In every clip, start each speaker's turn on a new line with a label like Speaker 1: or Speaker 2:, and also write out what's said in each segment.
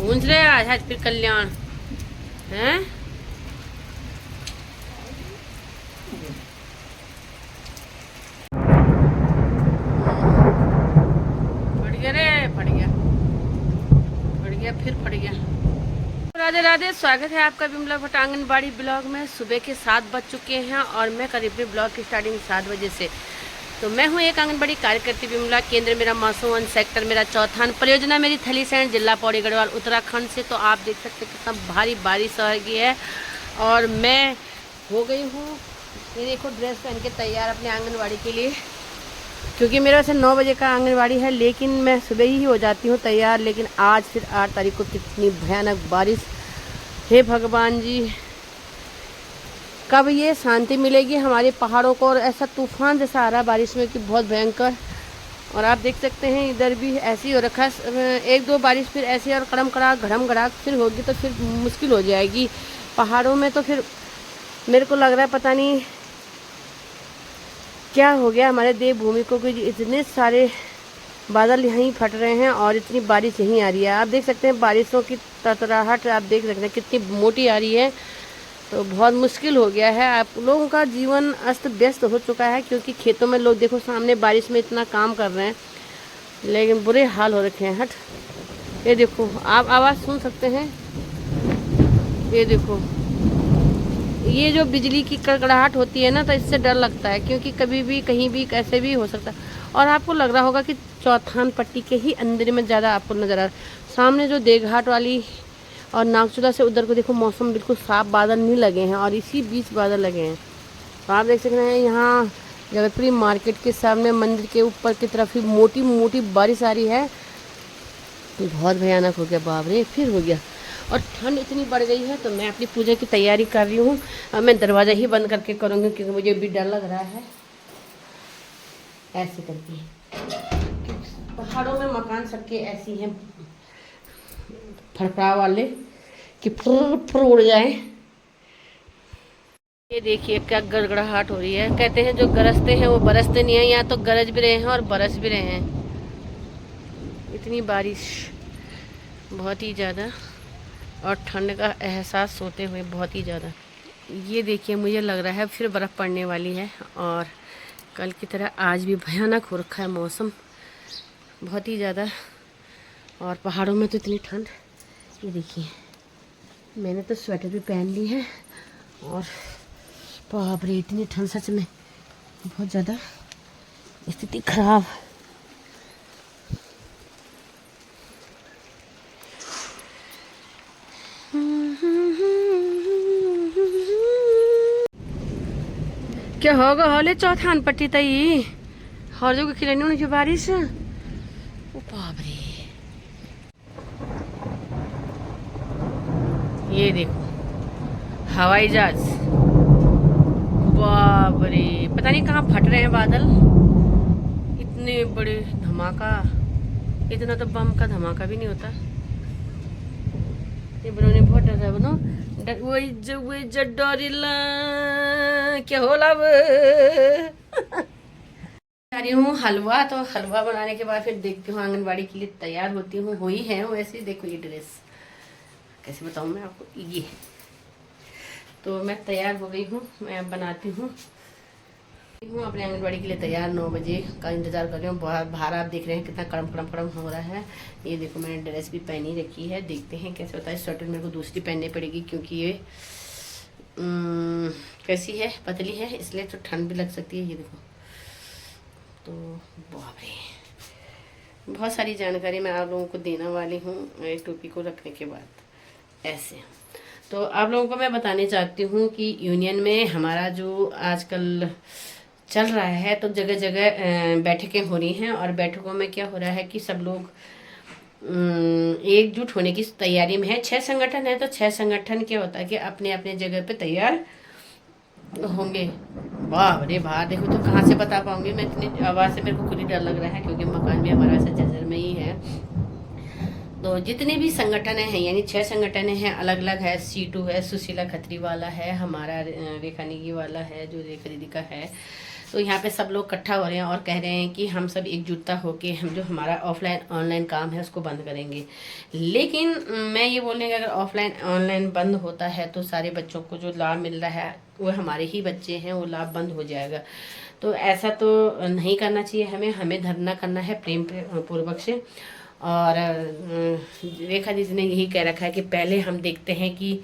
Speaker 1: गूंज रहे आज फिर कल्याण हैं। फट गया रे, फट गया, फट गया, फिर फट गया। राधे राधे, स्वागत है आपका विमला भट्ट आंगनबाड़ी ब्लॉग में। सुबह के 7 बज चुके हैं और मैं करीब ब्लॉग की स्टार्टिंग 7 बजे से। तो मैं हूं एक आंगनबाड़ी कार्यकर्ती विमला। केंद्र मेरा मासूवन, सेक्टर मेरा चौथान, परियोजना मेरी थलीसैंण, जिला पौड़ी गढ़वाल उत्तराखंड से। तो आप देख सकते हैं कितना भारी बारिश हो गई है और मैं हो गई हूँ, ये देखो ड्रेस पहन के तैयार अपने आंगनबाड़ी के लिए, क्योंकि मेरा वैसे 9 बजे का आंगनबाड़ी है, लेकिन मैं सुबह ही हो जाती हूँ तैयार। लेकिन आज फिर 8 तारीख को कितनी भयानक बारिश, हे भगवान जी, कब ये शांति मिलेगी हमारे पहाड़ों को। और ऐसा तूफान जैसा आ रहा है बारिश में कि बहुत भयंकर। और आप देख सकते हैं इधर भी ऐसी हो रखा है, 1-2 बारिश फिर ऐसी और कड़म कड़ाक घड़म घड़ाक फिर होगी तो फिर मुश्किल हो जाएगी पहाड़ों में। तो फिर मेरे को लग रहा है पता नहीं क्या हो गया हमारे देवभूमि को कि इतने सारे बादल यहीं फट रहे हैं और इतनी बारिश यहीं आ रही है। आप देख सकते हैं बारिशों की तरतराहट, आप देख सकते हैं कितनी मोटी आ रही है। तो बहुत मुश्किल हो गया है, आप लोगों का जीवन अस्त व्यस्त हो चुका है, क्योंकि खेतों में लोग देखो सामने बारिश में इतना काम कर रहे हैं, लेकिन बुरे हाल हो रखे हैं। हट, ये देखो आप आवाज़ सुन सकते हैं, ये देखो, ये जो बिजली की कड़कड़ाहट होती है ना, तो इससे डर लगता है, क्योंकि कभी भी कहीं भी कैसे भी हो सकता है। और आपको लग रहा होगा कि चौथान पट्टी के ही अंदर में ज़्यादा आपको नज़र आ रहा है। सामने जो देवघाट वाली और नागचूला से उधर को देखो मौसम बिल्कुल साफ, बादल नहीं लगे हैं और इसी बीच बादल लगे हैं। तो आप देख सकते हैं यहाँ जगतपुरी मार्केट के सामने मंदिर के ऊपर की तरफ ही मोटी मोटी बारिश आ रही है। बहुत भयानक हो गया, बाप रे, फिर हो गया। और ठंड इतनी बढ़ गई है, तो मैं अपनी पूजा की तैयारी कर रही हूँ। अब मैं दरवाज़ा ही बंद करके करूँगी, क्योंकि मुझे भी डर लग रहा है ऐसे करके। पहाड़ों में मकान सबके ऐसी हैं फड़फड़ा वाले कि फुर फुर उड़ जाए। ये देखिए क्या गड़गड़ाहट हो रही है। कहते हैं जो गरजते हैं वो बरसते नहीं है, यहाँ तो गरज भी रहे हैं और बरस भी रहे हैं। इतनी बारिश, बहुत ही ज़्यादा, और ठंड का एहसास होते हुए बहुत ही ज़्यादा। ये देखिए मुझे लग रहा है फिर बर्फ़ पड़ने वाली है, और कल की तरह आज भी भयानक हो रखा है मौसम, बहुत ही ज़्यादा। और पहाड़ों में तो इतनी ठंड, ये देखिए मैंने तो स्वेटर भी पहन ली है। और बाप रे, इतनी ठंड, सच में बहुत ज़्यादा स्थिति खराब। क्या होगा होले चौथान पट्टी तई हर जगह खिलानी होनी जो बारिश। ओ बाप रे, ये देखो हवाई जहाज, बाप रे, पता नहीं कहाँ फट रहे हैं बादल। इतने बड़े धमाका, इतना तो बम का धमाका भी नहीं होता। ये बनोने बहुत डर रहा है, बनो वही जो डरिला क्या होला जा रही हूँ हलवा। तो हलवा बनाने के बाद फिर देखती हूँ आंगनबाड़ी के लिए तैयार होती हूँ। हो ही है वैसे, देखो ये ड्रेस कैसे बताऊँ मैं आपको, ये तो मैं तैयार हो गई हूँ, मैं अब बनाती हूँ अपने आंगनबाड़ी के लिए तैयार। 9 बजे का इंतज़ार कर रही हूँ। बाहर आप देख रहे हैं कितना कड़म कड़म कड़म हो रहा है। ये देखो मैंने ड्रेस भी पहनी रखी है, देखते हैं कैसे होता है। स्वेटर मेरे को दूसरी पहननी पड़ेगी, क्योंकि ये कैसी है, पतली है, इसलिए तो ठंड भी लग सकती है। ये देखो, तो बाप रे, बहुत सारी जानकारी मैं आप लोगों को देने वाली हूँ एक टोपी को रखने के बाद। ऐसे तो आप लोगों को मैं बताने चाहती हूँ कि यूनियन में हमारा जो आजकल चल रहा है, तो जगह जगह बैठकें हो रही हैं। और बैठकों में क्या हो रहा है कि सब लोग एकजुट होने की तैयारी में है। 6 संगठन है, तो 6 संगठन क्या होता है कि अपने अपने जगह पे तैयार होंगे। वाह रे, बाहर देखो तो कहाँ से बता पाऊंगी मैं, इतनी आवाज़ से मेरे को खुद ही डर लग रहा है, क्योंकि मकान भी हमारा ऐसा जर्जर में ही है। तो जितने भी संगठन हैं, यानी 6 संगठन हैं, अलग अलग है। C2 है, सुशीला खत्री वाला है, हमारा रेखा नेगी वाला है, जो रेखा दीदी का है, तो यहाँ पे सब लोग इकट्ठा हो रहे हैं और कह रहे हैं कि हम सब एकजुटता होके हम जो हमारा ऑफलाइन ऑनलाइन काम है उसको बंद करेंगे। लेकिन मैं ये बोलने का, अगर ऑफलाइन ऑनलाइन बंद होता है तो सारे बच्चों को जो लाभ मिल रहा है वो हमारे ही बच्चे हैं, वो लाभ बंद हो जाएगा। तो ऐसा तो नहीं करना चाहिए, हमें धरना करना है प्रेम पूर्वक से। और रेखा दीदी ने यही कह रखा है कि पहले हम देखते हैं कि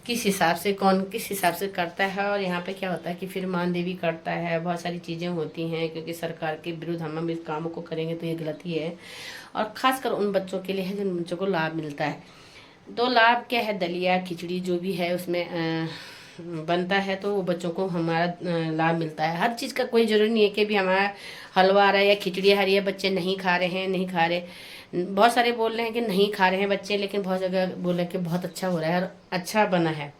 Speaker 1: किस हिसाब से कौन किस हिसाब से करता है। और यहाँ पे क्या होता है कि फिर मानदेवी करता है, बहुत सारी चीज़ें होती हैं, क्योंकि सरकार के विरुद्ध हम इस कामों को करेंगे तो ये गलती है। और ख़ासकर उन बच्चों के लिए है जिन बच्चों को लाभ मिलता है। तो लाभ क्या है, दलिया खिचड़ी जो भी है उसमें बनता है, तो वो बच्चों को हमारा लाभ मिलता है। हर चीज़ का कोई ज़रूरी नहीं है कि भी हमारा हलवा आ रहा है या खिचड़ी आ रही है बच्चे नहीं खा रहे हैं, नहीं खा रहे। बहुत सारे बोल रहे हैं कि नहीं खा रहे हैं बच्चे, लेकिन बहुत जगह बोल रहे हैं कि बहुत अच्छा हो रहा है और अच्छा बना है।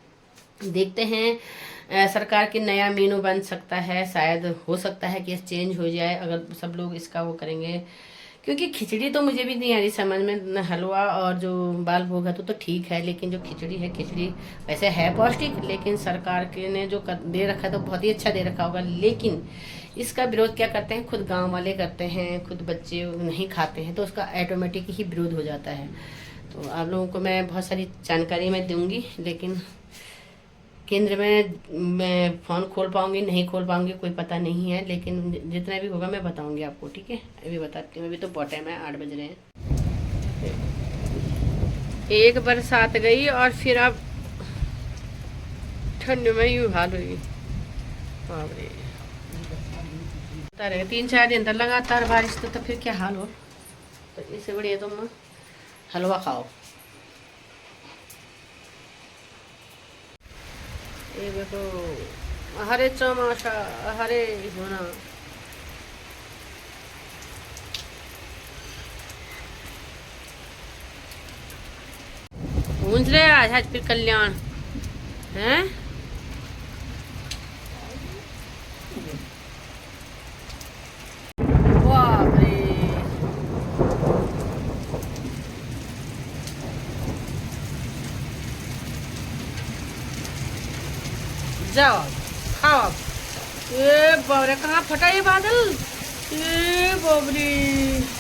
Speaker 1: देखते हैं सरकार की नया मेनू बन सकता है, शायद हो सकता है कि चेंज हो जाए अगर सब लोग इसका वो करेंगे। क्योंकि खिचड़ी तो मुझे भी नहीं आ रही समझ में, हलवा और जो बाल भोग है तो ठीक है, लेकिन जो खिचड़ी है, खिचड़ी वैसे है पौष्टिक, लेकिन सरकार के ने जो दे रखा है तो बहुत ही अच्छा दे रखा होगा। लेकिन इसका विरोध क्या करते हैं, खुद गांव वाले करते हैं, खुद बच्चे नहीं खाते हैं, तो उसका ऑटोमेटिक ही विरोध हो जाता है। तो आप लोगों को मैं बहुत सारी जानकारी मैं दूंगी, लेकिन केंद्र में मैं फ़ोन खोल पाऊंगी नहीं खोल पाऊंगी कोई पता नहीं है, लेकिन जितना भी होगा मैं बताऊंगी आपको, ठीक है। अभी बताती हूँ, अभी तो बहुत टाइम है, 8 बज रहे हैं। एक बरसात गई और फिर अब ठंड में यूँ हाल हुई। बाप रे, 3-4 दिन तक लगातार बारिश, तो फिर क्या हाल हो। तो इससे बढ़िया तुम हलवा खाओ। ये देखो, हरे चमाशा, हरे होना। गूंज रहे आज फिर कल्याण हैं। जाओ खाओ अब। ये बाबरे कहाँ फटा ये बादल, ये बाबरी।